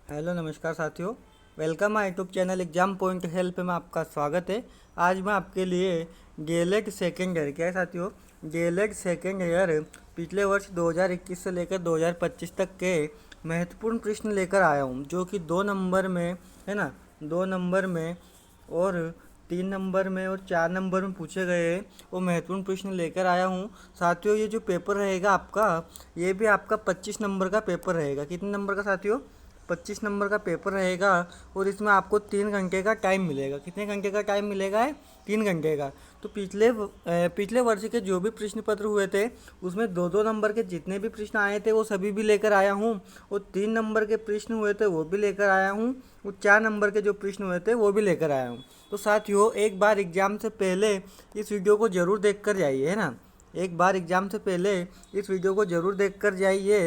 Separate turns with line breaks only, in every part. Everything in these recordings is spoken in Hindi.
हेलो नमस्कार साथियों। Welcome my YouTube channel exam point help में आपका स्वागत है। आज मैं आपके लिए डीएलएड सेकेंड ईयर क्या है साथियों, डीएलएड सेकेंड ईयर पिछले वर्ष 2021 से लेकर 2025 तक के महत्वपूर्ण प्रश्न लेकर आया हूँ, जो कि 2 नंबर में है ना, 2 नंबर में और 3 नंबर में और 4 नंबर में पूछे गए वो महत्वपूर्ण प्रश्न लेकर आया हूँ साथियों। ये जो पेपर रहेगा आपका, ये भी आपका 25 नंबर का पेपर रहेगा। कितने नंबर का साथियों? 25 नंबर का पेपर रहेगा। और इसमें आपको 3 घंटे का टाइम मिलेगा। कितने घंटे का टाइम मिलेगा है? 3 घंटे का। तो पिछले वर्ष के जो भी प्रश्न पत्र हुए थे उसमें 2-2 नंबर के जितने भी प्रश्न आए थे वो सभी भी लेकर आया हूँ, और 3 नंबर के प्रश्न हुए थे वो भी लेकर आया हूँ, और 4 नंबर के जो प्रश्न हुए थे वो भी लेकर आया हूँ। तो साथियों, एक बार एग्ज़ाम से पहले इस वीडियो को ज़रूर देख कर जाइए, है ना। एक बार एग्ज़ाम से पहले इस वीडियो को ज़रूर देख कर जाइए,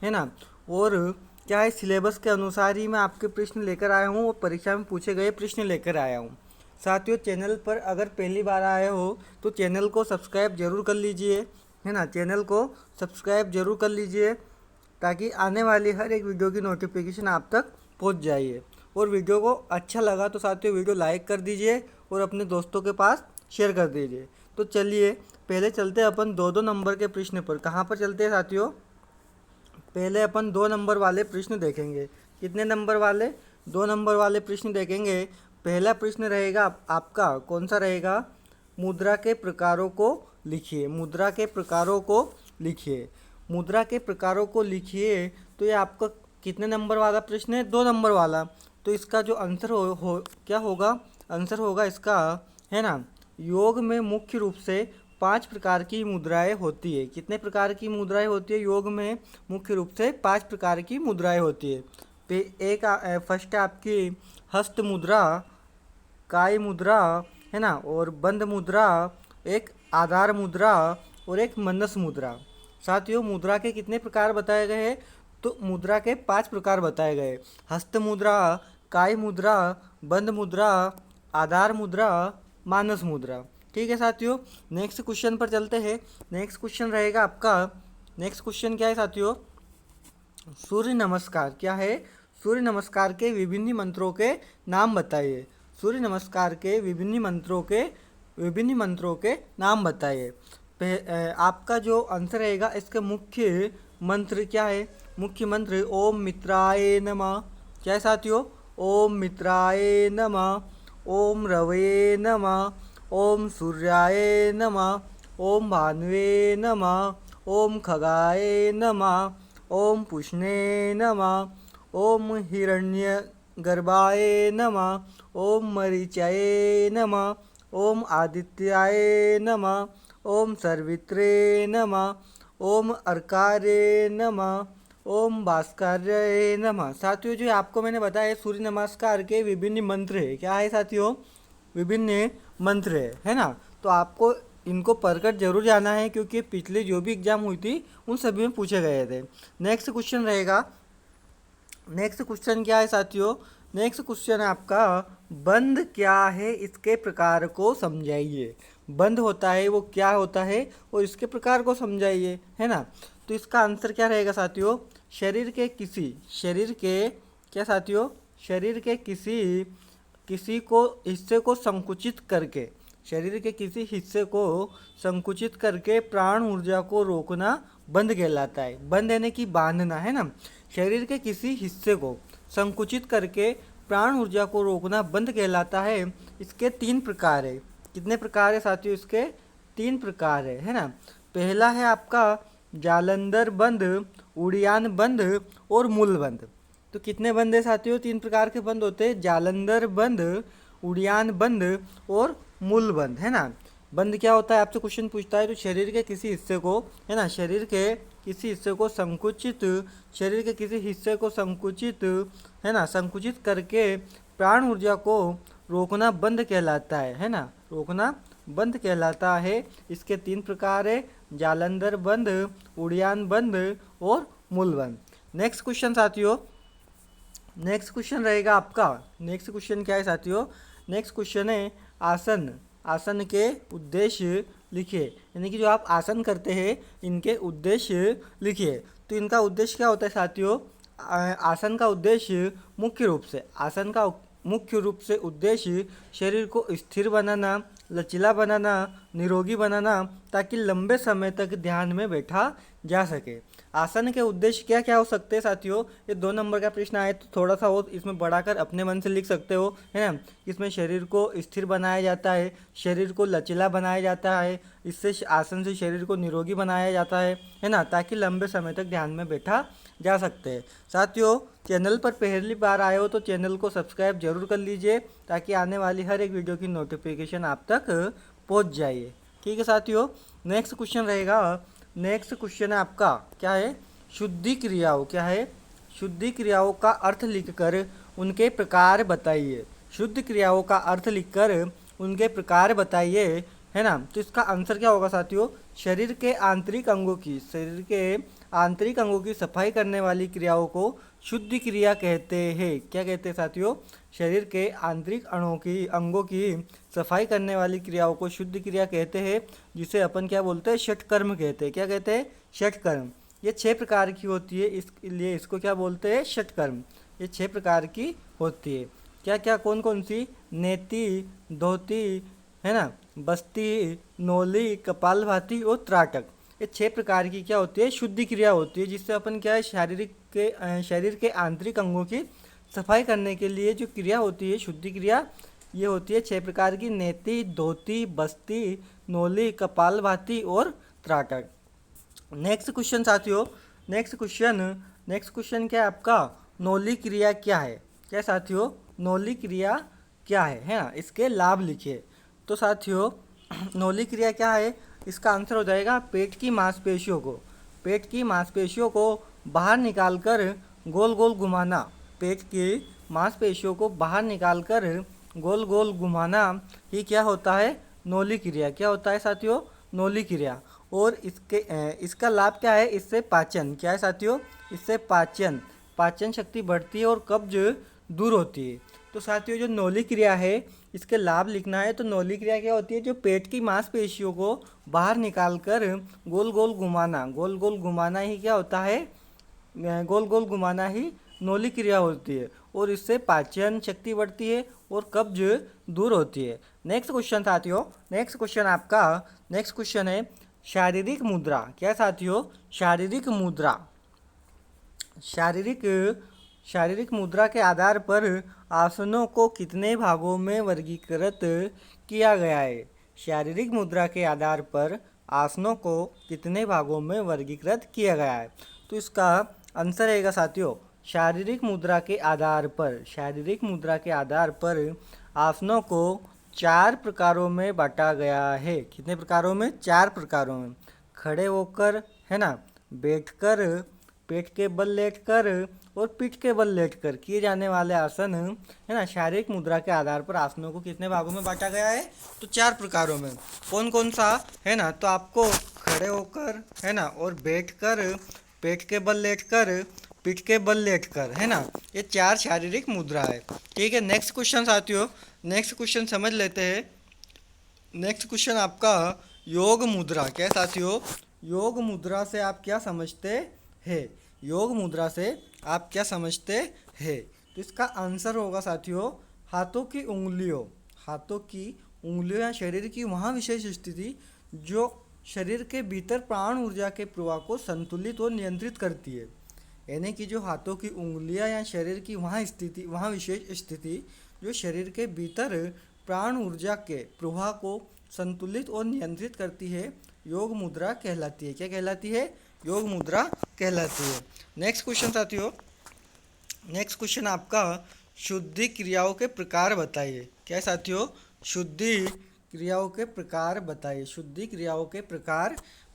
है ना। और क्या है, सिलेबस के अनुसार ही मैं आपके प्रश्न लेकर आया हूँ और परीक्षा में पूछे गए प्रश्न लेकर आया हूँ। साथियों, चैनल पर अगर पहली बार आए हो तो चैनल को सब्सक्राइब जरूर कर लीजिए, है ना। चैनल को सब्सक्राइब जरूर कर लीजिए ताकि आने वाली हर एक वीडियो की नोटिफिकेशन आप तक पहुंच जाइए। और वीडियो को अच्छा लगा तो साथियों वीडियो लाइक कर दीजिए और अपने दोस्तों के पास शेयर कर दीजिए। तो चलिए पहले चलते हैं अपन 2-2 नंबर के प्रश्न पर। कहाँ पर चलते हैं साथियों? पहले अपन 2 नंबर वाले प्रश्न देखेंगे। कितने नंबर वाले? 2 नंबर वाले प्रश्न देखेंगे। पहला प्रश्न रहेगा आपका कौन सा रहेगा? मुद्रा के प्रकारों को लिखिए। मुद्रा के प्रकारों को लिखिए। मुद्रा के प्रकारों को लिखिए। तो ये आपका कितने नंबर वाला प्रश्न है? 2 नंबर वाला। तो इसका जो आंसर हो क्या होगा? आंसर होगा इसका, है ना, योग में मुख्य रूप से 5 प्रकार की मुद्राएं होती है। कितने प्रकार की मुद्राएं होती है योग में? मुख्य रूप से 5 प्रकार की मुद्राएं होती है। फर्स्ट है आपकी हस्त मुद्रा, काय मुद्रा, है ना, और बंद मुद्रा, एक आधार मुद्रा और एक मनस मुद्रा। साथियों, मुद्रा के कितने प्रकार बताए गए हैं? तो मुद्रा के 5 प्रकार बताए गए। हस्त मुद्रा, काय मुद्रा, बंद मुद्रा, आधार मुद्रा, मानस मुद्रा। ठीक है साथियों, नेक्स्ट क्वेश्चन पर चलते हैं। नेक्स्ट क्वेश्चन रहेगा आपका, नेक्स्ट क्वेश्चन क्या है साथियों? सूर्य नमस्कार क्या है? सूर्य नमस्कार के विभिन्न मंत्रों के नाम बताइए। सूर्य नमस्कार के विभिन्न मंत्रों के नाम बताइए। आपका जो आंसर रहेगा इसके मुख्य मंत्र क्या है? मुख्य मंत्र ओम मित्राय नमः। क्या है साथियों? ओम मित्राय नमः, ओम रवये नमः, ओम सूर्याय नमः, ओम भानुवे नमः, ओम खगाय नमः, ओम पुष्णे नमः, ओम हिरण्यगर्भाय नमः, ओम मरीचाय नमः, ओम आदित्याय नमः, ओम सर्वित्रे नमः, ओम अर्कारे नमः, ओम भास्कर्य नमः। साथियों, जो आपको मैंने बताया सूर्य नमस्कार के विभिन्न मंत्र है। क्या है साथियों? विभिन्न मंत्र है ना। तो आपको इनको पढ़कर जरूर जाना है क्योंकि पिछले जो भी एग्जाम हुई थी उन सभी में पूछे गए थे। नेक्स्ट क्वेश्चन रहेगा। नेक्स्ट क्वेश्चन क्या है साथियों? नेक्स्ट क्वेश्चन है आपका बंद क्या है, इसके प्रकार को समझाइए। बंद होता है वो क्या होता है और इसके प्रकार को समझाइए, है ना। तो इसका आंसर क्या रहेगा साथियों? शरीर के क्या साथियों? शरीर के किसी को हिस्से को संकुचित करके, शरीर के किसी हिस्से को संकुचित करके प्राण ऊर्जा को रोकना बंद कहलाता है। बंद यानी कि बांधना, है ना। शरीर के किसी हिस्से को संकुचित करके प्राण ऊर्जा को रोकना बंद कहलाता है। इसके 3 प्रकार है। कितने प्रकार है साथियों? इसके 3 प्रकार है ना। पहला है आपका जालंधर बंद, उड़ियान बंद और मूल बंद। तो कितने बंद है साथियों? 3 प्रकार के बंद होते हैं, जालंधर बंद, उड़ियान बंद और मूल बंद, है ना। बंद क्या होता है आपसे क्वेश्चन पूछता है तो शरीर के किसी हिस्से को, है ना, शरीर के किसी हिस्से को संकुचित, शरीर के किसी हिस्से को संकुचित, है ना, संकुचित करके प्राण ऊर्जा को रोकना बंद कहलाता है ना, रोकना बंद कहलाता है। इसके 3 प्रकार है, जालंधर बंद, उड़ियान बंद और मूल बंद। नेक्स्ट क्वेश्चन साथियों, नेक्स्ट क्वेश्चन रहेगा आपका। नेक्स्ट क्वेश्चन क्या है साथियों? नेक्स्ट क्वेश्चन है आसन। आसन के उद्देश्य लिखिए। यानी कि जो आप आसन करते हैं इनके उद्देश्य लिखिए। तो इनका उद्देश्य क्या होता है साथियों? आसन का उद्देश्य मुख्य रूप से उद्देश्य शरीर को स्थिर बनाना, लचीला बनाना, निरोगी बनाना, ताकि लंबे समय तक ध्यान में बैठा जा सके। आसन के उद्देश्य क्या क्या हो सकते हैं साथियों? ये 2 नंबर का प्रश्न आए तो थोड़ा सा और इसमें बढ़ाकर अपने मन से लिख सकते हो, है ना। इसमें शरीर को स्थिर बनाया जाता है, शरीर को लचीला बनाया जाता है, इससे आसन से शरीर को निरोगी बनाया जाता है ना, ताकि लंबे समय तक ध्यान में बैठा जा सकते हैं। साथियों, चैनल पर पहली बार आए हो तो चैनल को सब्सक्राइब जरूर कर लीजिए, ताकि आने वाली हर एक वीडियो की नोटिफिकेशन आप तक पहुंच जाए। ठीक है साथियों, नेक्स्ट क्वेश्चन है आपका, क्या है? शुद्धि क्रियाओं। क्या है? शुद्धि क्रियाओं का अर्थ लिखकर उनके प्रकार बताइए। शुद्ध क्रियाओं का अर्थ लिखकर उनके प्रकार बताइए, है ना। तो इसका आंसर क्या होगा साथियों? शरीर के आंतरिक अंगों की सफाई करने वाली क्रियाओं को शुद्धि क्रिया कहते हैं। क्या कहते हैं साथियों? शरीर के आंतरिक अंगों की सफाई करने वाली क्रियाओं को शुद्ध क्रिया कहते हैं, जिसे अपन क्या बोलते हैं? षटकर्म कहते हैं। क्या कहते हैं? षटकर्म। ये 6 प्रकार की होती है, इसलिए इसको क्या बोलते हैं? षटकर्म। ये 6 प्रकार की होती है। क्या क्या? कौन कौन सी? नेति, धोती, है ना, बस्ती, नोली, कपालभाति और त्राटक। ये 6 प्रकार की क्या होती है? शुद्धि क्रिया होती है, जिससे अपन क्या है? शरीर के आंतरिक अंगों की सफाई करने के लिए जो क्रिया होती है, शुद्धि क्रिया, ये होती है 6 प्रकार की। नेति, धोती, बस्ती, नोली, कपालभाति और त्राटक। नेक्स्ट क्वेश्चन साथियों, नेक्स्ट क्वेश्चन क्या है आपका? नोली क्रिया क्या है? क्या साथियों? नोली क्रिया क्या है ना। इसके लाभ लिखिए। तो साथियों, नोली क्रिया क्या है? इसका आंसर हो जाएगा पेट की मांसपेशियों को बाहर निकालकर गोल गोल घुमाना। पेट की मांसपेशियों को बाहर निकालकर गोल गोल घुमाना ही क्या होता है? नोली क्रिया। क्या होता है साथियों? नोली क्रिया। और इसका लाभ क्या है? इससे पाचन। क्या है साथियों? इससे पाचन शक्ति बढ़ती है और कब्ज दूर होती है। तो साथियों, जो नोली क्रिया है, इसके लाभ लिखना है। तो नोली क्रिया क्या होती है? जो पेट की मांसपेशियों को बाहर निकालकर गोल गोल घुमाना ही क्या होता है? गोल गोल घुमाना ही नोली क्रिया होती है, और इससे पाचन शक्ति बढ़ती है और कब्ज दूर होती है। नेक्स्ट क्वेश्चन साथियों, नेक्स्ट क्वेश्चन है शारीरिक मुद्रा। क्या साथियों? शारीरिक मुद्रा के आधार पर आसनों को कितने भागों में वर्गीकृत किया गया है? शारीरिक मुद्रा के आधार पर आसनों को कितने भागों में वर्गीकृत किया गया है? तो इसका आंसर रहेगा साथियों, शारीरिक मुद्रा के आधार पर आसनों को 4 प्रकारों में बांटा गया है। कितने प्रकारों में? 4 प्रकारों में। खड़े होकर, है ना, बैठकर, पेट के बल लेटकर और पीठ के बल लेटकर किए जाने वाले आसन, है ना, शारीरिक मुद्रा के आधार पर आसनों को कितने भागों में बांटा गया है? तो 4 प्रकारों में। कौन कौन सा, है ना? तो आपको खड़े होकर, है ना, और बैठकर, पेट के बल लेटकर, पीठ के बल लेटकर, है ना, ये 4 शारीरिक मुद्रा है। ठीक है। नेक्स्ट क्वेश्चन साथियों, नेक्स्ट क्वेश्चन समझ लेते हैं। नेक्स्ट क्वेश्चन आपका योग मुद्रा। क्या साथियों? योग मुद्रा से आप क्या समझते हैं? योग मुद्रा से आप क्या समझते हैं? तो इसका आंसर होगा साथियों, हाथों की उंगलियों या शरीर की वहाँ विशेष स्थिति जो शरीर के भीतर प्राण ऊर्जा के प्रवाह को संतुलित और नियंत्रित करती है। यानी कि जो हाथों की उंगलियां या शरीर की वहाँ विशेष स्थिति जो शरीर के भीतर प्राण ऊर्जा के प्रवाह को संतुलित और नियंत्रित करती है, योग मुद्रा कहलाती है। क्या कहलाती है? योग मुद्रा कहलाती है। नेक्स्ट क्वेश्चन साथियों, नेक्स्ट क्वेश्चन आपका शुद्धि क्रियाओं के प्रकार बताइए। क्या साथियों? शुद्धि क्रियाओं के प्रकार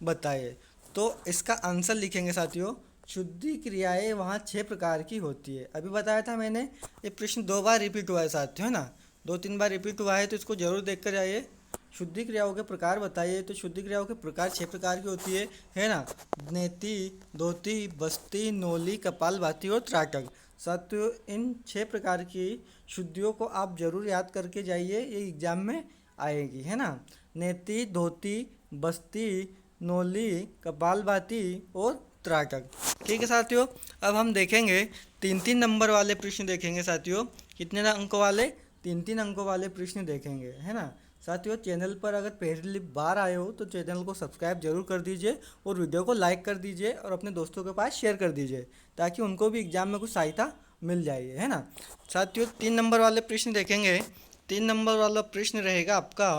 बताइए। तो इसका आंसर लिखेंगे साथियों, शुद्धि क्रियाएं वहाँ 6 प्रकार की होती है। अभी बताया था मैंने, ये प्रश्न 2 बार रिपीट हुआ है साथियों, है ना, 2-3 बार रिपीट हुआ है, तो इसको जरूर देख कर जाइए। शुद्धि क्रियाओं के प्रकार बताइए। तो शुद्धि क्रियाओं के प्रकार 6 प्रकार की होती है ना। नेति, धोती, बस्ती, नोली, कपालभाति और त्राटक। साथियों, इन 6 प्रकार की शुद्धियों को आप जरूर याद करके जाइए, ये एग्जाम में आएगी, है ना। नेति, धोती, बस्ती, नोली, कपालभाति और त्राटक। ठीक है साथियों, अब हम देखेंगे 3-3 नंबर वाले प्रश्न देखेंगे साथियों। कितने अंक वाले? 3-3 अंकों वाले प्रश्न देखेंगे, है ना साथियों। चैनल पर अगर पहली बार आए हो तो चैनल को सब्सक्राइब जरूर कर दीजिए और वीडियो को लाइक कर दीजिए और अपने दोस्तों के पास शेयर कर दीजिए ताकि उनको भी एग्जाम में कुछ सहायता मिल जाए, है ना साथियों। 3 नंबर वाले प्रश्न देखेंगे। 3 नंबर वाला प्रश्न रहेगा आपका,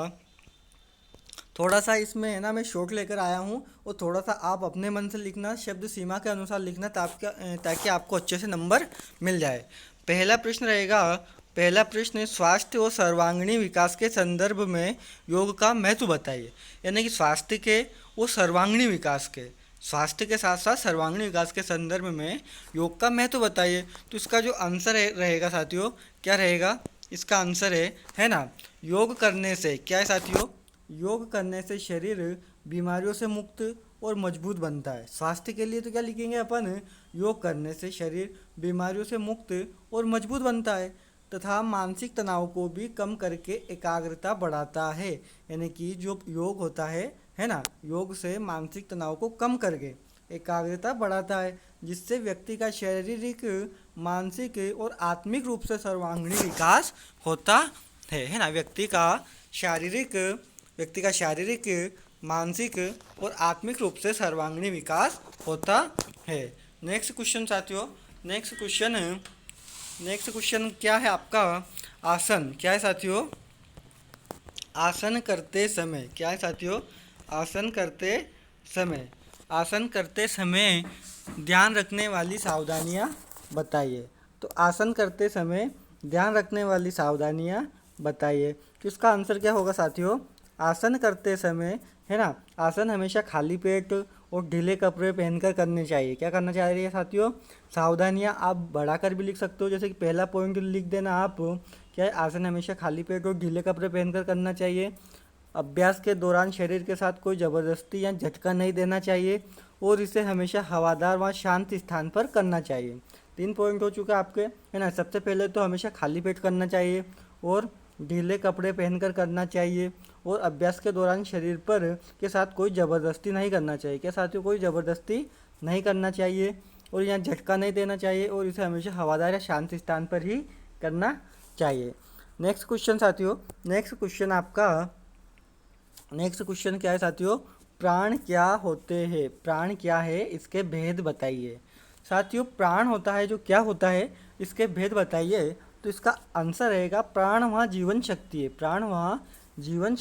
थोड़ा सा इसमें है ना मैं शॉर्ट लेकर आया हूँ और थोड़ा सा आप अपने मन से लिखना, शब्द सीमा के अनुसार लिखना ताकि आपको अच्छे से नंबर मिल जाए। पहला प्रश्न रहेगा, पहला प्रश्न, स्वास्थ्य और सर्वांगीण विकास के संदर्भ में योग का महत्व बताइए। यानी कि स्वास्थ्य के और सर्वांगीण विकास के, स्वास्थ्य के साथ साथ सर्वांगीण विकास के संदर्भ में योग का महत्व बताइए। तो इसका जो आंसर रहेगा साथियों, क्या रहेगा? इसका आंसर है ना, योग करने से क्या है साथियों? योग करने से शरीर बीमारियों से मुक्त और मजबूत बनता है। स्वास्थ्य के लिए तो क्या लिखेंगे अपन? योग करने से शरीर बीमारियों से मुक्त और मजबूत बनता है तथा मानसिक तनाव को भी कम करके एकाग्रता बढ़ाता है। यानी कि जो योग होता है ना, योग से मानसिक तनाव को कम करके एकाग्रता बढ़ाता है, जिससे व्यक्ति का शारीरिक, मानसिक और आत्मिक रूप से सर्वांगीण विकास होता है ना। व्यक्ति का शारीरिक, मानसिक और आत्मिक रूप से सर्वांगीण विकास होता है। नेक्स्ट क्वेश्चन साथियों, नेक्स्ट क्वेश्चन क्या है आपका? आसन। क्या है साथियों? आसन करते समय क्या है साथियों? आसन करते समय ध्यान रखने वाली सावधानियाँ बताइए। तो आसन करते समय ध्यान रखने वाली सावधानियाँ बताइए। तो इसका आंसर क्या होगा साथियों? आसन करते समय है ना, आसन हमेशा खाली पेट और ढीले कपड़े पहनकर करने चाहिए। क्या करना चाहिए साथियों? सावधानियाँ आप बढ़ाकर भी लिख सकते हो, जैसे कि पहला पॉइंट लिख देना आप, क्या है? आसन हमेशा खाली पेट और ढीले कपड़े पहनकर करना चाहिए। अभ्यास के दौरान शरीर के साथ कोई ज़बरदस्ती या झटका नहीं देना चाहिए और इसे हमेशा हवादार व शांत स्थान पर करना चाहिए। 3 पॉइंट हो चुके आपके, है ना। सबसे पहले तो हमेशा खाली पेट करना चाहिए और ढीले कपड़े पहनकर करना चाहिए और अभ्यास के दौरान शरीर पर के साथ कोई ज़बरदस्ती नहीं करना चाहिए। क्या साथियों? कोई ज़बरदस्ती नहीं करना चाहिए और यहाँ झटका नहीं देना चाहिए और इसे हमेशा हवादार या शांत स्थान पर ही करना चाहिए। नेक्स्ट क्वेश्चन साथियों, नेक्स्ट क्वेश्चन क्या है साथियों? प्राण क्या होते हैं? प्राण क्या है, इसके भेद बताइए। साथियों, प्राण होता है जो क्या होता है, इसके भेद बताइए। तो इसका आंसर रहेगा, प्राण वहाँ जीवन शक्ति है। प्राण वहाँ जीवन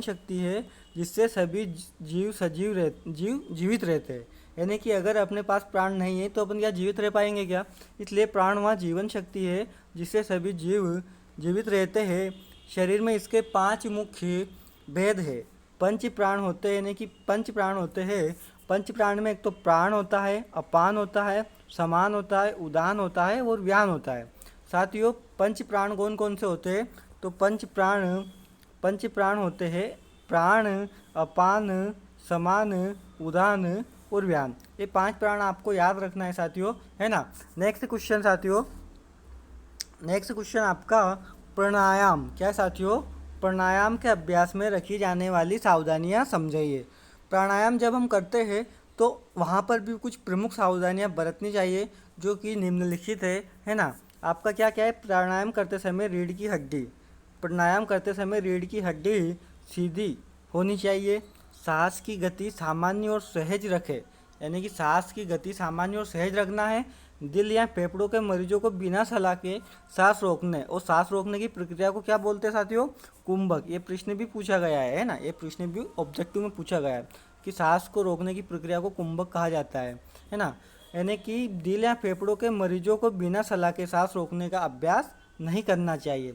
शक्ति है जिससे सभी जीव जीवित रहते हैं। यानी कि अगर अपने पास प्राण नहीं है तो अपन क्या जीवित रह पाएंगे क्या? इसलिए प्राण वहाँ जीवन शक्ति है जिससे सभी जीव जीवित रहते हैं। शरीर में इसके 5 मुख्य भेद है। पंच प्राण होते हैं, यानी कि 5 प्राण होते हैं। पंच प्राण में एक तो प्राण होता है, अपान होता है, समान होता है, उदान होता है और व्यान होता है। साथियों, पंच प्राण कौन कौन से होते हैं? तो पंच प्राण होते हैं प्राण, अपान, समान, उदान और व्यान। ये 5 प्राण आपको याद रखना है साथियों, है ना। नेक्स्ट क्वेश्चन साथियों, नेक्स्ट क्वेश्चन आपका प्राणायाम। क्या है साथियों? प्राणायाम के अभ्यास में रखी जाने वाली सावधानियां समझाइए। प्राणायाम जब हम करते हैं तो वहाँ पर भी कुछ प्रमुख सावधानियां बरतनी चाहिए जो कि निम्नलिखित है ना। आपका क्या क्या है? प्राणायाम करते समय रीढ़ की हड्डी सीधी होनी चाहिए। सांस की गति सामान्य और सहज रखें, यानी कि सांस की गति सामान्य और सहज रखना है। दिल या फेफड़ों के मरीजों को बिना सलाह के सांस रोकने की प्रक्रिया को क्या बोलते हैं साथियों? कुंभक। ये प्रश्न भी पूछा गया है ना, ये प्रश्न भी ऑब्जेक्टिव में पूछा गया है कि सांस को रोकने की प्रक्रिया को कुंभक कहा जाता है ना। यानी कि दिल या फेफड़ों के मरीजों को बिना सलाह के सांस रोकने का अभ्यास नहीं करना चाहिए।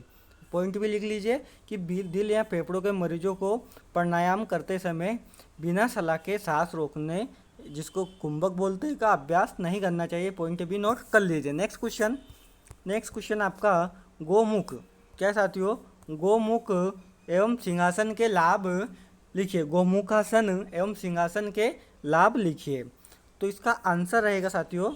पॉइंट भी लिख लीजिए कि दिल या फेफड़ों के मरीजों को प्राणायाम करते समय बिना सलाह के सांस रोकने, जिसको कुंभक बोलते हैं, का अभ्यास नहीं करना चाहिए। पॉइंट भी नोट कर लीजिए। नेक्स्ट क्वेश्चन आपका गोमुख। क्या साथियों? गोमुख एवं सिंहासन के लाभ लिखिए। गोमुखासन एवं सिंहासन के लाभ लिखिए। तो इसका आंसर रहेगा साथियों,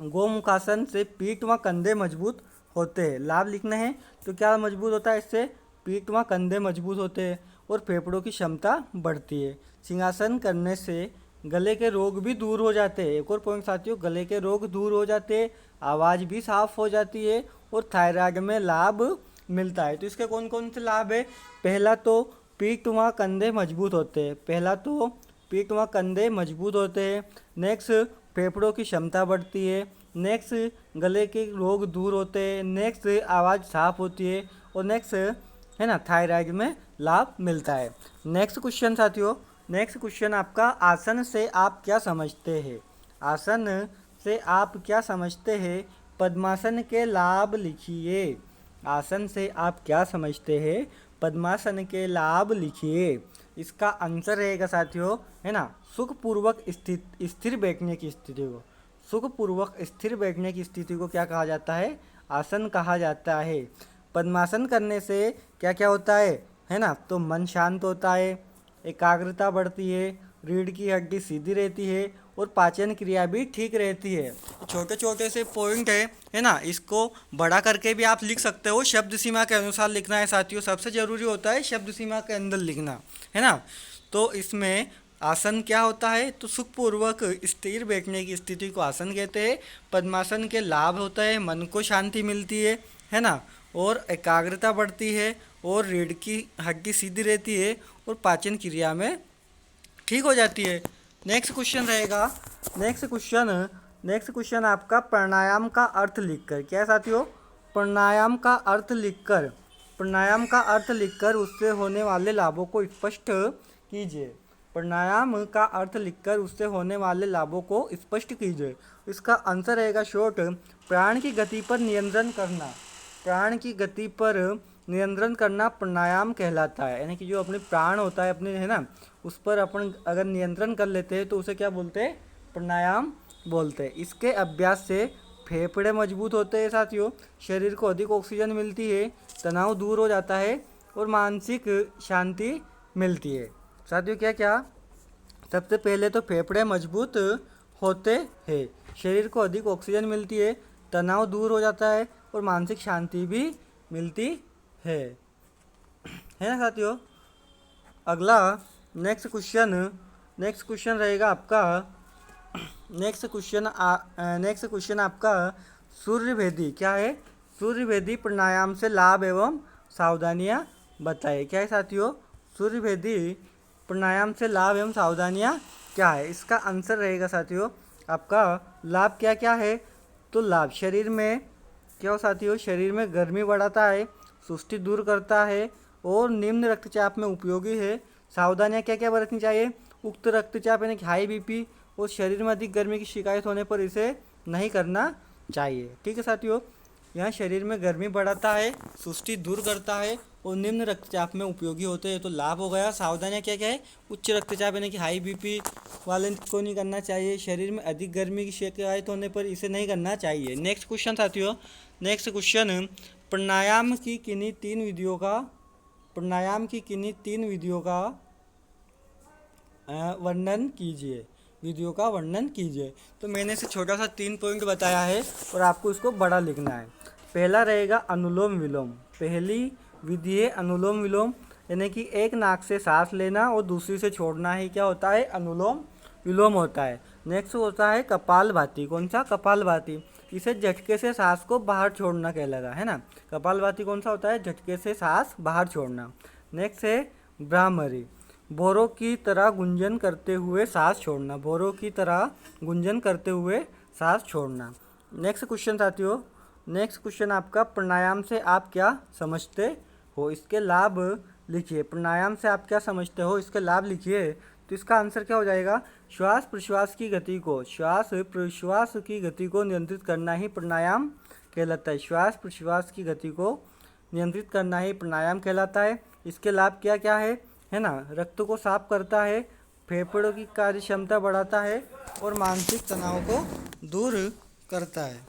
गोमुखासन से पीठ व कंधे मजबूत होते हैं। लाभ लिखना है तो क्या मजबूत होता है? इससे पीठ व कंधे मजबूत होते हैं और फेफड़ों की क्षमता बढ़ती है। सिंहासन करने से गले के रोग भी दूर हो जाते हैं। एक और पॉइंट साथियों, गले के रोग दूर हो जाते हैं, आवाज़ भी साफ हो जाती है और थायराइड में लाभ मिलता है। तो इसके कौन कौन से लाभ है? पहला तो पीठ व कंधे मजबूत होते हैं। पहला तो पीठ व कंधे मजबूत होते हैं। नेक्स्ट, फेफड़ों की क्षमता बढ़ती है। नेक्स्ट, गले के रोग दूर होते हैं। नेक्स्ट, आवाज़ साफ होती है। और नेक्स्ट है ना, थायराइड में लाभ मिलता है। नेक्स्ट क्वेश्चन साथियों, नेक्स्ट क्वेश्चन आपका, आसन से आप क्या समझते हैं? आसन से आप क्या समझते हैं? पद्मासन के लाभ लिखिए। आसन से आप क्या समझते हैं? पद्मासन के लाभ लिखिए। इसका आंसर रहेगा साथियों, है ना, सुखपूर्वक स्थिर बैठने की स्थिति को, सुखपूर्वक स्थिर बैठने की स्थिति को क्या कहा जाता है? आसन कहा जाता है। पद्मासन करने से क्या क्या होता है ना, तो मन शांत होता है, एकाग्रता बढ़ती है, रीढ़ की हड्डी सीधी रहती है और पाचन क्रिया भी ठीक रहती है। छोटे छोटे से पॉइंट है ना, इसको बड़ा करके भी आप लिख सकते हो। शब्द सीमा के अनुसार लिखना है साथियों, सबसे ज़रूरी होता है शब्द सीमा के अंदर लिखना, है ना। तो इसमें आसन क्या होता है? तो सुखपूर्वक स्थिर बैठने की स्थिति को आसन कहते हैं। पद्मासन के लाभ होता है, मन को शांति मिलती है ना, और एकाग्रता बढ़ती है और रीढ़ की हड्डी सीधी रहती है और पाचन क्रिया में ठीक हो जाती है। नेक्स्ट क्वेश्चन रहेगा, नेक्स्ट क्वेश्चन आपका, प्राणायाम का अर्थ लिखकर। क्या है साथियों? प्राणायाम का अर्थ लिखकर, प्राणायाम का अर्थ लिखकर उससे होने वाले लाभों को स्पष्ट कीजिए। प्राणायाम का अर्थ लिखकर उससे होने वाले लाभों को स्पष्ट कीजिए। इसका आंसर रहेगा शॉर्ट, प्राण की गति पर नियंत्रण करना। प्राण की गति पर नियंत्रण करना प्राणायाम कहलाता है। यानी कि जो अपने प्राण होता है अपने, है ना, उस पर अपन अगर नियंत्रण कर लेते हैं तो उसे क्या बोलते हैं? प्राणायाम बोलते हैं। इसके अभ्यास से फेफड़े मजबूत होते हैं साथियों, शरीर को अधिक ऑक्सीजन मिलती है, तनाव दूर हो जाता है और मानसिक शांति मिलती है। साथियों क्या क्या? सबसे पहले तो फेफड़े मजबूत होते हैं, शरीर को अधिक ऑक्सीजन मिलती है, तनाव दूर हो जाता है और मानसिक शांति भी मिलती है ना साथियों। अगला नेक्स्ट क्वेश्चन रहेगा आपका, नेक्स्ट क्वेश्चन आपका, सूर्यभेदी। क्या है? सूर्यभेदी प्राणायाम से लाभ एवं सावधानियां बताइए। क्या है साथियों? सूर्यभेदी प्राणायाम से लाभ एवं सावधानियां क्या है? इसका आंसर रहेगा साथियों आपका, लाभ क्या क्या है? तो लाभ, शरीर में क्या हो साथियों? शरीर में गर्मी बढ़ाता है, सुस्ती दूर करता है और निम्न रक्तचाप में उपयोगी है। सावधानियां क्या क्या बरतनी चाहिए? उक्त रक्तचाप यानी कि हाई बीपी और शरीर में अधिक गर्मी की शिकायत होने पर इसे नहीं करना चाहिए। ठीक है साथियों, यह शरीर में गर्मी बढ़ाता है, सुस्ती दूर करता है और निम्न रक्तचाप में उपयोगी होते हैं। तो लाभ हो गया। सावधानियां क्या क्या है? उच्च रक्तचाप यानी कि हाई बीपी वाले को नहीं करना चाहिए, शरीर में अधिक गर्मी की शिकायत होने पर इसे नहीं करना चाहिए। नेक्स्ट क्वेश्चन साथियों, नेक्स्ट क्वेश्चन, प्राणायाम की किन्हीं तीन विधियों का वर्णन कीजिए। विधियों का वर्णन कीजिए। तो मैंने इसे छोटा सा 3 पॉइंट बताया है और आपको इसको बड़ा लिखना है। पहला रहेगा अनुलोम विलोम। पहली विधि है अनुलोम विलोम, यानी कि एक नाक से सांस लेना और दूसरी से छोड़ना ही क्या होता है? अनुलोम विलोम होता है। नेक्स्ट होता है कपालभाति। कौन सा? कपालभाति। इसे झटके से सांस को बाहर छोड़ना कहलाता है ना। कपालभाति कौन सा होता है? झटके से सांस बाहर छोड़ना। नेक्स्ट है भ्रामरी, बोरों की तरह गुंजन करते हुए सांस छोड़ना। बोरों की तरह गुंजन करते हुए सांस छोड़ना। नेक्स्ट क्वेश्चन साथियों, नेक्स्ट क्वेश्चन आपका, प्राणायाम से आप क्या समझते हो? इसके लाभ लिखिए। प्राणायाम से आप क्या समझते हो? इसके लाभ लिखिए। तो इसका आंसर क्या हो जाएगा? श्वास प्रश्वास की गति को नियंत्रित करना ही प्राणायाम कहलाता है। श्वास प्रश्वास की गति को नियंत्रित करना ही प्राणायाम कहलाता है। इसके लाभ क्या क्या है ना? रक्त को साफ करता है, फेफड़ों की कार्य क्षमता बढ़ाता है और मानसिक तनाव को दूर करता है।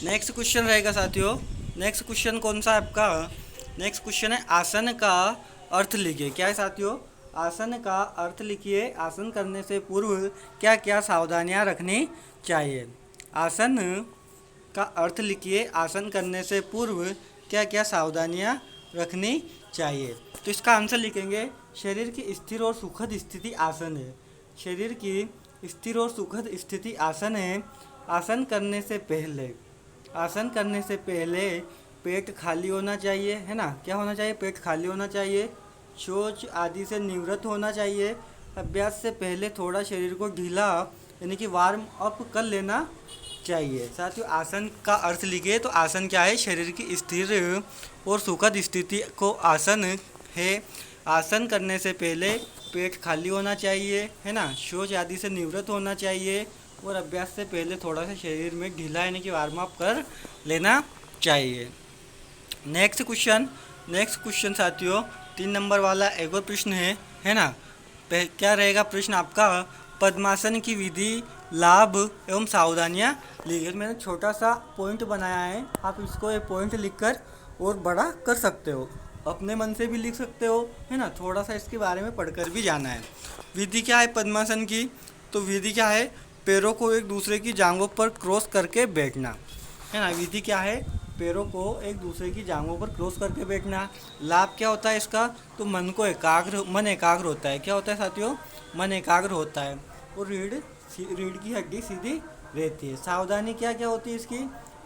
नेक्स्ट क्वेश्चन रहेगा साथियों, नेक्स्ट क्वेश्चन कौन सा आपका? नेक्स्ट क्वेश्चन है आसन का अर्थ लिखिए। क्या है साथियों? आसन का अर्थ लिखिए। आसन करने से पूर्व क्या क्या सावधानियां रखनी चाहिए? आसन का अर्थ लिखिए। आसन करने से पूर्व क्या क्या सावधानियां रखनी चाहिए। तो इसका आंसर लिखेंगे शरीर की स्थिर और सुखद स्थिति आसन है। शरीर की स्थिर और सुखद स्थिति आसन है। आसन करने से पहले पेट खाली होना चाहिए, है ना। क्या होना चाहिए? पेट खाली होना चाहिए। शौच आदि से निवृत्त होना चाहिए। अभ्यास से पहले थोड़ा शरीर को ढीला यानी कि वार्म अप कर लेना चाहिए। साथियों, आसन का अर्थ लिखिए तो आसन क्या है? शरीर की स्थिर और सुखद स्थिति को आसन है। आसन करने से पहले पेट खाली होना चाहिए, है ना। शौच आदि से निवृत्त होना चाहिए और अभ्यास से पहले थोड़ा सा शरीर में ढीला यानी कि वार्म अप कर लेना चाहिए। नेक्स्ट क्वेश्चन साथियों, 3 नंबर वाला एक और प्रश्न है ना। क्या रहेगा प्रश्न आपका? पद्मासन की विधि, लाभ एवं सावधानियां लिखिए। मैंने छोटा सा पॉइंट बनाया है, आप इसको एक पॉइंट लिखकर और बड़ा कर सकते हो, अपने मन से भी लिख सकते हो, है ना। थोड़ा सा इसके बारे में पढ़कर भी जाना है। विधि क्या है पद्मासन की? तो विधि क्या है? पैरों को एक दूसरे की जांघों पर क्रॉस करके बैठना, है ना। विधि क्या है? पैरों को एक दूसरे की जांघों पर क्रॉस करके बैठना। लाभ क्या होता है इसका? तो मन एकाग्र होता है। क्या होता है साथियों? मन एकाग्र होता है और रीढ़ की हड्डी सीधी रहती है। सावधानी क्या क्या होती है इसकी?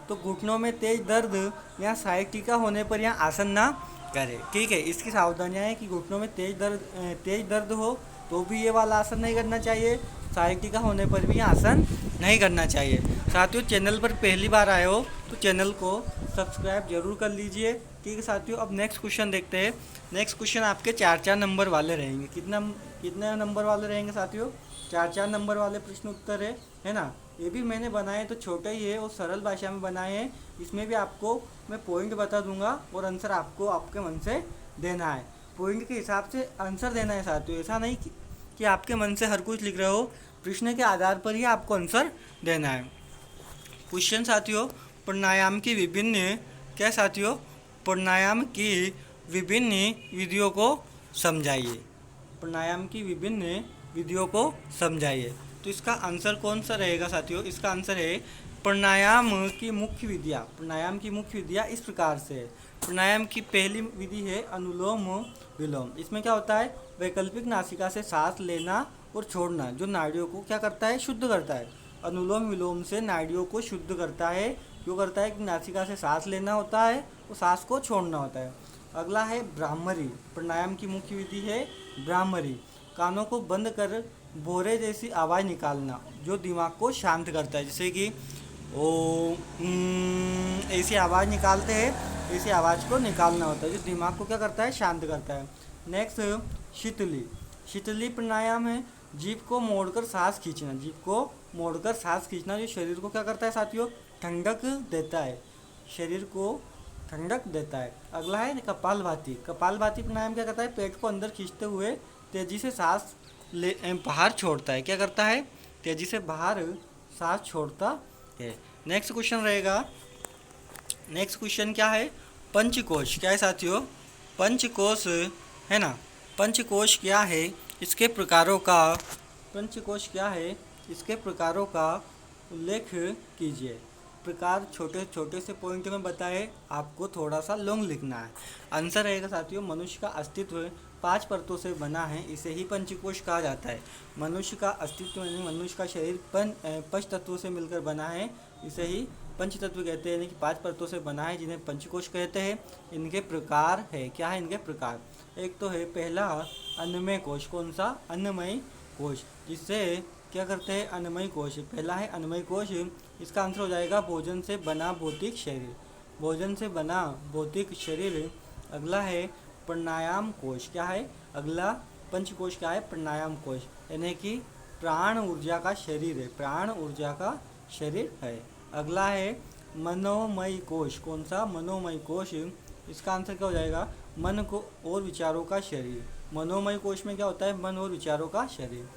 तो घुटनों में तेज दर्द या साइटिका होने पर यहाँ आसन ना करें। ठीक है, इसकी सावधानियाँ हैं कि घुटनों में तेज दर्द हो तो भी ये वाला आसन नहीं करना चाहिए। साइटिका होने पर भी आसन नहीं करना चाहिए। साथियों, चैनल पर पहली बार आए हो तो चैनल को सब्सक्राइब जरूर कर लीजिए। ठीक है साथियों, अब नेक्स्ट क्वेश्चन देखते हैं। नेक्स्ट क्वेश्चन आपके 4 नंबर वाले रहेंगे। कितने नंबर वाले रहेंगे साथियों? 4 नंबर वाले प्रश्न उत्तर है ना। ये भी मैंने बनाए तो छोटे ही है और सरल भाषा में बनाए हैं। इसमें भी आपको मैं पॉइंट बता दूंगा और आंसर आपको आपके मन से देना है। पॉइंट के हिसाब से आंसर देना है साथियों, ऐसा नहीं कि आपके मन से हर कुछ लिख रहे हो। प्रश्न के आधार पर ही आपको आंसर देना है। क्वेश्चन साथियों, प्राणायाम की विभिन्न क्या साथियों? प्राणायाम की विभिन्न विधियों को समझाइए। प्राणायाम की विभिन्न विधियों को समझाइए। तो इसका आंसर कौन सा रहेगा साथियों? इसका आंसर है प्राणायाम की मुख्य विधियाँ इस प्रकार से है। प्राणायाम की पहली विधि है अनुलोम विलोम। इसमें क्या होता है? वैकल्पिक नासिका से सांस लेना और छोड़ना, जो नाड़ियों को क्या करता है? शुद्ध करता है। अनुलोम विलोम से नाड़ियों को शुद्ध करता है। क्यों करता है? कि नासिका से सांस लेना होता है और सांस को छोड़ना होता है। अगला है ब्राह्मरी। प्राणायाम की मुख्य विधि है ब्राह्मरी। कानों को बंद कर बोरे जैसी आवाज़ निकालना, जो दिमाग को शांत करता है। जैसे कि ओ ऐसी आवाज़ निकालते हैं, ऐसी आवाज़ को निकालना होता है, जो दिमाग को क्या करता है? शांत करता है। नेक्स्ट शीतली प्राणायाम है। जीभ को मोड़कर सांस खींचना, जो शरीर को क्या करता है साथियों? ठंडक देता है, शरीर को ठंडक देता है। अगला है कपालभाति प्राणायाम क्या करता है? पेट को अंदर खींचते हुए तेजी से सांस बाहर छोड़ता है। क्या करता है? तेजी से बाहर सांस छोड़ता है। नेक्स्ट क्वेश्चन क्या है? पंचकोश क्या है साथियों? पंचकोश है ना। पंचकोश क्या है? इसके प्रकारों का उल्लेख कीजिए। प्रकार छोटे छोटे से पॉइंट में बताए, आपको थोड़ा सा लॉन्ग लिखना है। आंसर रहेगा साथियों, मनुष्य का अस्तित्व 5 परतों से बना है, इसे ही पंचकोश कहा जाता है। मनुष्य का अस्तित्व यानी मनुष्य का शरीर पंच तत्वों से मिलकर बना है, इसे ही पंच तत्व कहते हैं, यानी कि 5 परतों से बना है, जिन्हें पंचकोश कहते हैं। इनके प्रकार है, क्या है इनके प्रकार? एक तो है पहला अन्नमय कोश। कौन सा? अन्नमय कोश, जिससे क्या करते हैं? अन्नमय कोश। पहला है अन्नमय कोश। इसका आंसर हो जाएगा भोजन से बना भौतिक शरीर। अगला है प्राणायाम कोश। क्या है? अगला पंचकोश क्या है? प्राणायाम कोश, यानी कि प्राण ऊर्जा का शरीर है। अगला है मनोमय कोश। कौन सा? मनोमय कोश। इसका आंसर क्या हो जाएगा? मन को और विचारों का शरीर। मनोमय कोश में क्या होता है? मन और विचारों का शरीर।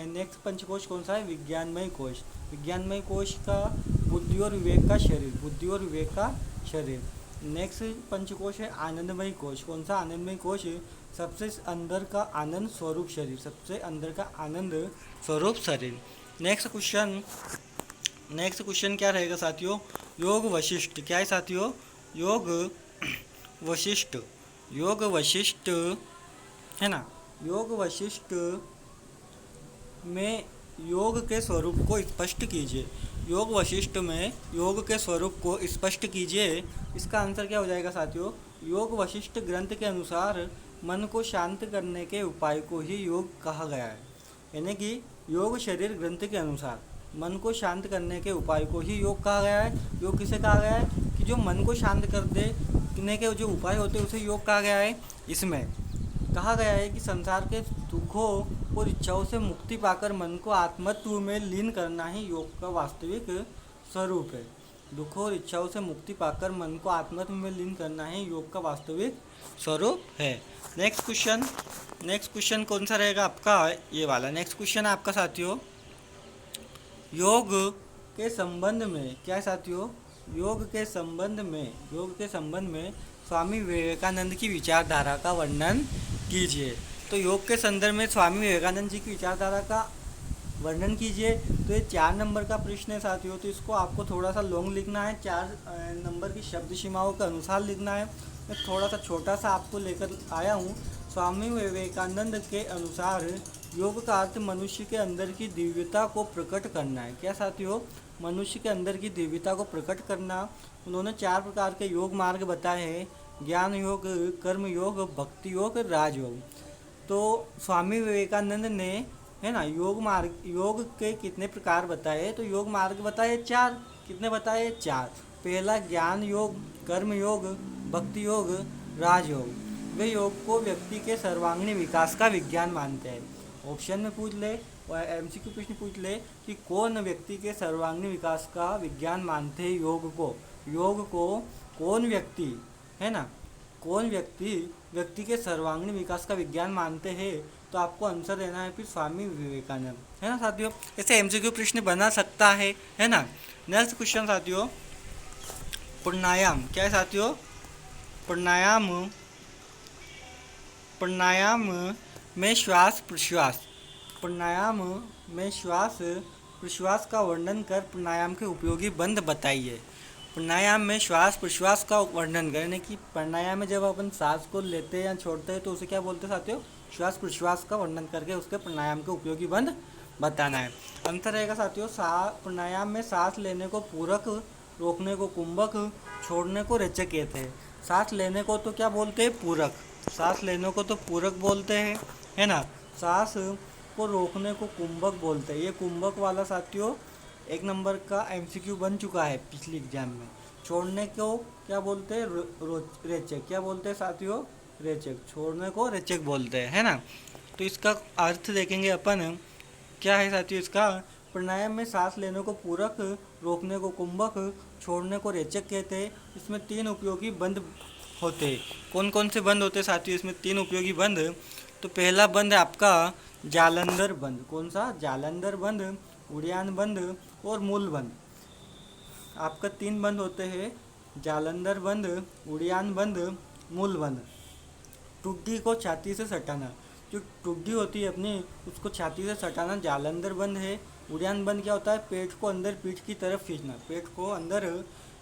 नेक्स्ट पंचकोश कौन सा है? विज्ञानमय कोश का बुद्धि और विवेक का शरीर। नेक्स्ट पंचकोश है आनंदमय कोश। कौन सा? आनंदमय कोश, सबसे अंदर का आनंद स्वरूप शरीर। नेक्स्ट क्वेश्चन क्या रहेगा साथियों? योग वशिष्ठ। क्या है साथियों? योग वशिष्ठ, योग वशिष्ठ है ना, योग वशिष्ठ में योग के स्वरूप को स्पष्ट कीजिए। योग वशिष्ठ में योग के स्वरूप को स्पष्ट कीजिए। इसका आंसर क्या हो जाएगा साथियों? योग वशिष्ठ ग्रंथ के अनुसार मन को शांत करने के उपाय को ही योग कहा गया है। यानी कि योग शरीर ग्रंथ के अनुसार मन को शांत करने के उपाय को ही योग कहा गया है। योग किसे कहा गया है? कि जो मन को शांत करने के जो उपाय होते हैं उसे योग कहा गया है। इसमें कहा गया है कि संसार के दुखों और इच्छाओं से मुक्ति पाकर मन को आत्मत्व में लीन करना ही योग का वास्तविक स्वरूप है। दुखों और इच्छाओं से मुक्ति पाकर मन को आत्मत्व में लीन करना ही योग का वास्तविक स्वरूप है। नेक्स्ट क्वेश्चन कौन सा रहेगा आपका? ये वाला नेक्स्ट क्वेश्चन है आपका साथियों, योग के संबंध में क्या है साथियों? योग के संबंध में स्वामी विवेकानंद की विचारधारा का वर्णन कीजिए। तो योग के संदर्भ में स्वामी विवेकानंद जी की विचारधारा का वर्णन कीजिए। तो ये 4 नंबर का प्रश्न है साथियों। तो इसको आपको थोड़ा सा लॉन्ग लिखना है, 4 नंबर की शब्द सीमाओं के अनुसार लिखना है। मैं थोड़ा सा छोटा सा आपको लेकर आया हूँ। स्वामी विवेकानंद के अनुसार योग का अर्थ मनुष्य के अंदर की दिव्यता को प्रकट करना है। क्या साथियों? मनुष्य के अंदर की दिव्यता को प्रकट करना। उन्होंने 4 प्रकार के योग मार्ग बताए हैं, ज्ञान योग, कर्म योग, भक्ति योग, राजयोग। तो स्वामी विवेकानंद ने है ना योग के कितने प्रकार बताए? तो योग मार्ग बताए 4। कितने बताए? 4। पहला ज्ञान योग, कर्म योग, भक्ति योग, राजयोग। वे योग को व्यक्ति के सर्वांगीण विकास का विज्ञान मानते हैं। ऑप्शन में पूछ ले और एमसीक्यू प्रश्न पूछ ले कि कौन व्यक्ति के सर्वांगीण विकास का विज्ञान मानते हैं योग को कौन व्यक्ति है ना, कौन व्यक्ति के सर्वांगीण विकास का विज्ञान मानते हैं? तो आपको आंसर देना है फिर स्वामी विवेकानंद, है ना साथियों। ऐसे एमसीक्यू प्रश्न बना सकता है ना। नेक्स्ट क्वेश्चन साथियों, प्राणायाम क्या है साथियों? प्राणायाम में श्वास प्रश्वास का वर्णन कर प्राणायाम के उपयोगी बंध बताइए। प्राणायाम में श्वास प्रश्वास का वर्णन करने की, प्राणायाम में जब अपन सांस को लेते हैं या छोड़ते हैं तो उसे क्या बोलते हैं साथियों? श्वास प्रश्वास का वर्णन करके उसके प्राणायाम के उपयोगी बंध बताना है। अंतर रहेगा साथियों, प्राणायाम में सांस लेने को पूरक, रोकने को कुंभक, छोड़ने को रेचक कहते हैं। सांस लेने को तो क्या बोलते हैं? पूरक। सांस लेने को तो पूरक बोलते हैं, है ना। सांस को रोकने को कुंभक बोलते हैं। ये कुंभक वाला साथियों 1 नंबर का एमसीक्यू बन चुका है पिछली एग्जाम में। छोड़ने को क्या बोलते हैं? रेचक। क्या बोलते हैं साथियों? रेचक। छोड़ने को रेचक बोलते हैं, है ना। तो इसका अर्थ देखेंगे अपन, क्या है साथियों इसका? प्राणायाम में सांस लेने को पूरक, रोकने को कुंभक, छोड़ने को रेचक कहते हैं। इसमें 3 उपयोगी बंध होते हैं। कौन कौन से बंध होते हैं साथियों? इसमें 3 उपयोगी बंध। तो पहला बंध है आपका जालंधर बंध। कौन सा? जालंधर बंध, उड़ियान बंध और मूल बंध। आपका 3 बंध होते हैं, जालंधर बंध, उड़ियान बंध, मूल बंध। टुड्डी को छाती से सटाना, जो टुड्डी होती है अपनी उसको छाती से सटाना जालंधर बंध है। उड़ियान बंध क्या होता है? पेट को अंदर पीठ की तरफ खींचना, पेट को अंदर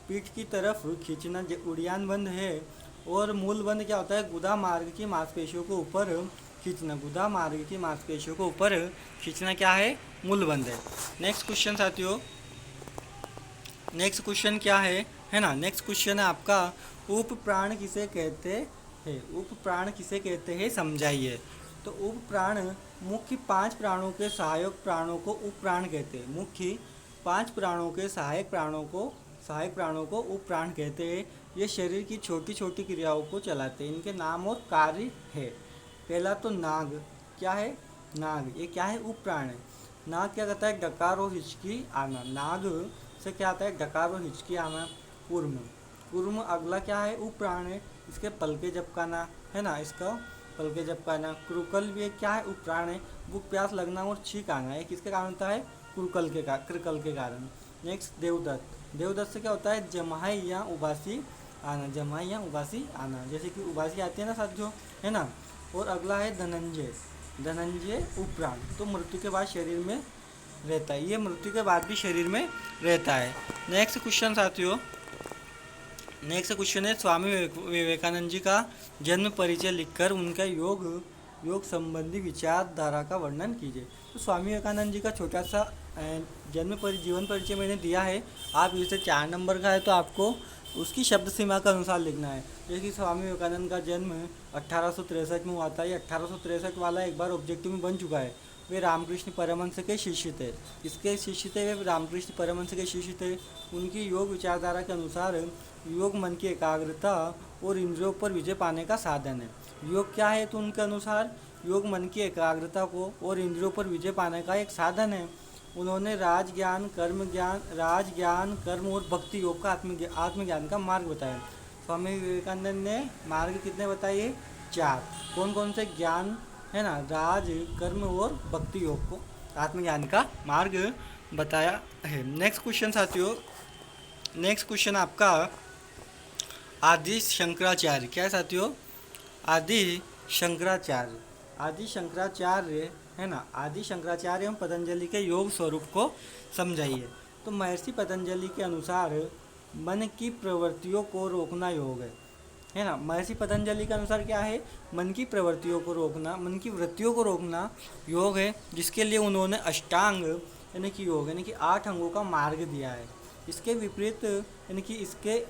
पीठ की तरफ खींचना उड़ियान बंध है। और मूल बंध क्या होता है? गुदा मार्ग की मांसपेशियों को ऊपर खींचना, गुदा मार्ग की मांसपेशियों को ऊपर खींचना क्या है? मूल बंध है। नेक्स्ट क्वेश्चन साथियों, नेक्स्ट क्वेश्चन क्या है ना। नेक्स्ट क्वेश्चन है आपका, उप प्राण किसे कहते हैं? उप प्राण किसे कहते हैं समझाइए। तो उप प्राण मुख्य 5 प्राणों के सहायक प्राणों को उप प्राण कहते हैं। मुख्य 5 प्राणों के सहायक प्राणों को उप प्राण कहते हैं। ये शरीर की छोटी छोटी क्रियाओं को चलाते हैं। इनके नाम और कार्य है। पहला तो नाग। क्या है? नाग। ये क्या है? उप प्राण है। नाग क्या कहता है? डकार और हिचकी आना। नाग से क्या आता है? डकार और हिचकी आना। कूर्म अगला क्या है? उप प्राण है। इसके पलके झपकाना, है ना, इसका पलके झपकाना। क्रुकल भी क्या है? उप प्राण है। भूख प्यास लगना और छींक आना, ये किसके कारण होता है? क्रुकल के कारण। नेक्स्ट देवदत्त से क्या होता है? जमाई या उबासी आना, जैसे कि उबासी आती है ना साथियों, है ना। और अगला है धनंजय उप प्राण। तो मृत्यु के बाद शरीर में रहता है, ये मृत्यु के बाद भी शरीर में रहता है। नेक्स्ट क्वेश्चन साथियों, नेक्स्ट क्वेश्चन है, स्वामी विवेकानंद जी का जन्म परिचय लिखकर उनका योग संबंधी विचारधारा का वर्णन कीजिए। तो स्वामी विवेकानंद जी का छोटा सा जीवन परिचय मैंने दिया है। आप इसे 4 नंबर का है तो आपको उसकी शब्द सीमा के अनुसार लिखना है। जैसे कि स्वामी विवेकानंद का जन्म 1863 में हुआ था। ये 1863 वाला एक बार ऑब्जेक्टिव में बन चुका है। वे रामकृष्ण परमहंस के शिष्य थे। किसके शिष्य थे? वे रामकृष्ण परमहंस के शिष्य थे। उनकी योग विचारधारा के अनुसार योग मन की एकाग्रता और इंद्रियों पर विजय पाने का साधन है। योग क्या है? तो उनके अनुसार योग मन की एकाग्रता को और इंद्रियों पर विजय पाने का एक साधन है। उन्होंने राज ज्ञान कर्म और भक्ति योग का आत्मज्ञान का मार्ग बताया। स्वामी विवेकानंद ने मार्ग कितने बताए? 4। कौन कौन से ज्ञान है ना? राज कर्म और भक्ति योग को आत्मज्ञान का मार्ग बताया है। नेक्स्ट क्वेश्चन साथियों, नेक्स्ट क्वेश्चन आपका आदि शंकराचार्य। क्या है साथियों? आदि शंकराचार्य है ना। आदि शंकराचार्य एवं पतंजलि के योग स्वरूप को समझाइए। तो महर्षि पतंजलि के अनुसार मन की प्रवृत्तियों को रोकना योग है ना। महर्षि पतंजलि के अनुसार क्या है? मन की प्रवृत्तियों को रोकना, मन की वृत्तियों को रोकना योग है, जिसके लिए उन्होंने अष्टांग यानी कि योग यानी कि 8 अंगों का मार्ग दिया है। इसके विपरीत यानी कि इसके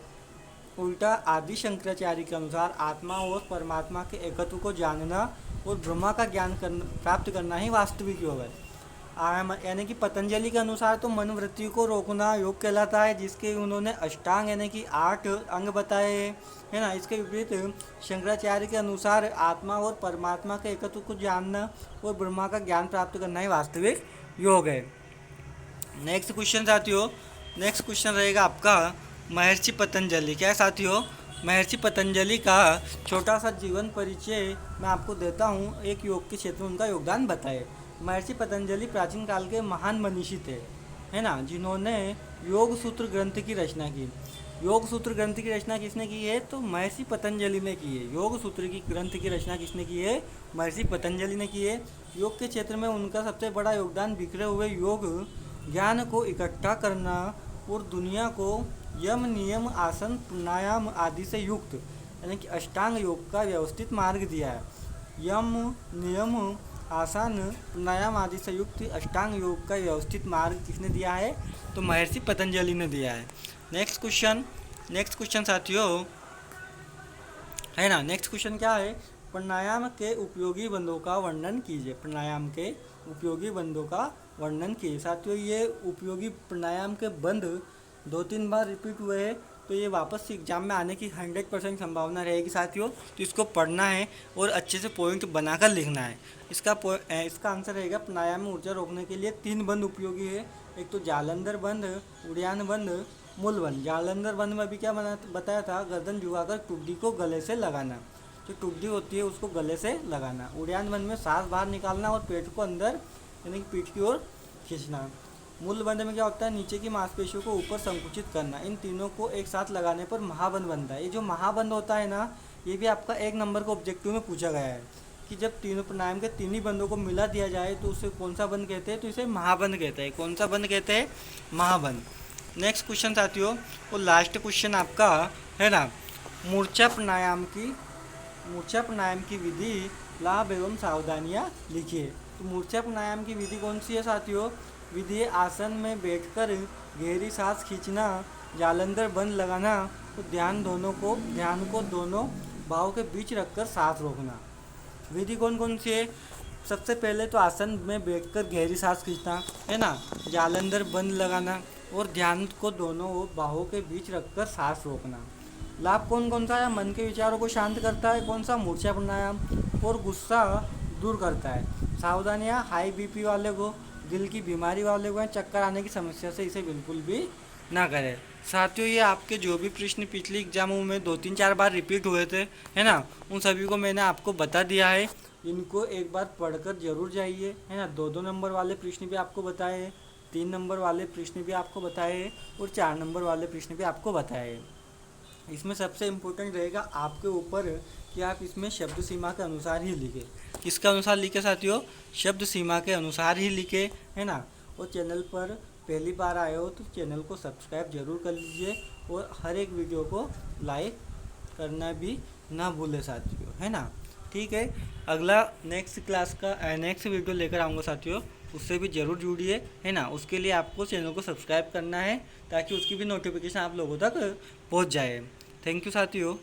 उल्टा आदि शंकराचार्य के अनुसार आत्मा और परमात्मा के एकत्व को जानना और ब्रह्मा का ज्ञान प्राप्त करना ही वास्तविक योग है। यानी कि पतंजलि के अनुसार तो मन वृत्ति को रोकना योग कहलाता है, जिसके उन्होंने अष्टांग यानी कि 8 अंग बताए है ना। इसके विपरीत शंकराचार्य के अनुसार आत्मा और परमात्मा के एकत्व को जानना और ब्रह्मा का ज्ञान प्राप्त करना ही वास्तविक योग है। नेक्स्ट क्वेश्चन साथियों, नेक्स्ट क्वेश्चन रहेगा आपका महर्षि पतंजलि। क्या है साथियों? महर्षि पतंजलि का छोटा सा जीवन परिचय मैं आपको देता हूँ। एक योग के क्षेत्र में उनका योगदान बताए। महर्षि पतंजलि प्राचीन काल के महान मनीषी थे है ना, जिन्होंने योग सूत्र ग्रंथ की रचना की। योग सूत्र ग्रंथ की रचना किसने की है? तो महर्षि पतंजलि ने की है। योग सूत्र की ग्रंथ की रचना किसने की है? महर्षि पतंजलि ने की है। योग के क्षेत्र में उनका सबसे बड़ा योगदान बिखरे हुए योग ज्ञान को इकट्ठा करना और दुनिया को यम नियम आसन प्राणायाम आदि से युक्त यानी कि अष्टांग योग का व्यवस्थित मार्ग दिया है। यम नियम आसन प्राणायाम आदि से युक्त अष्टांग योग का व्यवस्थित मार्ग किसने दिया है? तो महर्षि पतंजलि ने दिया है। नेक्स्ट क्वेश्चन साथियों है ना। नेक्स्ट क्वेश्चन क्या है? प्राणायाम के उपयोगी बंधों का वर्णन कीजिए। प्राणायाम के उपयोगी बंधों का वर्णन कीजिए। साथियों, ये उपयोगी प्राणायाम के बंध 2-3 बार रिपीट हुए हैं, तो ये वापस से एग्जाम में आने की 100% संभावना रहेगी साथियों। तो इसको पढ़ना है और अच्छे से पॉइंट बनाकर लिखना है। इसका आंसर रहेगा प्राणायाम में ऊर्जा रोकने के लिए 3 बंध उपयोगी है। एक तो जालंधर बंध, उड़ियान बंध, मूल बंध। जालंधर बंध में अभी क्या बताया था? गर्दन झुकाकर टुड्डी को गले से लगाना। जो टुड्डी होती है उसको गले से लगाना। उड़ियान बंध में सांस बाहर निकालना और पेट को अंदर यानी कि पीठ की ओर खींचना। मूल बंध में क्या होता है? नीचे की मांसपेशियों को ऊपर संकुचित करना। इन तीनों को एक साथ लगाने पर महाबंध बनता है। ये जो महाबंध होता है ना, ये भी आपका 1 नंबर का ऑब्जेक्टिव में पूछा गया है कि जब तीनों प्राणायाम के 3 ही बंधों को मिला दिया जाए तो उसे कौन सा बंध कहते हैं? तो इसे महाबंध कहते हैं। कौन सा बंध कहते हैं? महाबंध। नेक्स्ट क्वेश्चन साथियों, और लास्ट क्वेश्चन आपका है ना, मूर्छा प्राणायाम की विधि, लाभ एवं सावधानियाँ लिखिए। तो मूर्छा प्राणायाम की विधि कौन सी है साथियों? विधि आसन में बैठकर गहरी सांस खींचना, जालंधर बंद लगाना और ध्यान को दोनों बाहों के बीच रखकर सांस रोकना। विधि कौन कौन सी है? सबसे पहले तो आसन में बैठकर गहरी सांस खींचना है ना, जालंधर बंद लगाना और ध्यान को दोनों बाहों के बीच रखकर सांस रोकना। लाभ कौन कौन सा है? मन के विचारों को शांत करता है। कौन सा? मूर्छा प्राणायाम। और गुस्सा दूर करता है। सावधानियाँ, हाई बीपी वाले को, दिल की बीमारी वाले को, चक्कर आने की समस्या से इसे बिल्कुल भी ना करें। साथियों, ये आपके जो भी प्रश्न पिछले एग्जामों में 2-3-4 बार रिपीट हुए थे है ना, उन सभी को मैंने आपको बता दिया है। इनको एक बार पढ़कर जरूर जाइए है ना। 2-2 नंबर वाले प्रश्न भी आपको बताए हैं, 3 नंबर वाले प्रश्न भी आपको बताए हैं और 4 नंबर वाले प्रश्न भी आपको बताए हैं। इसमें सबसे इम्पोर्टेंट रहेगा आपके ऊपर कि आप इसमें शब्द सीमा के अनुसार ही लिखें। किसके अनुसार लिखे साथियों? शब्द सीमा के अनुसार ही लिखे है ना। और चैनल पर पहली बार आए हो तो चैनल को सब्सक्राइब जरूर कर लीजिए और हर एक वीडियो को लाइक करना भी ना भूले साथियों, है ना। ठीक है, अगला नेक्स्ट वीडियो लेकर आऊँगा साथियों, उससे भी ज़रूर जुड़िए, है ना। उसके लिए आपको चैनल को सब्सक्राइब करना है ताकि उसकी भी नोटिफिकेशन आप लोगों तक पहुंच जाए। थैंक यू साथियों।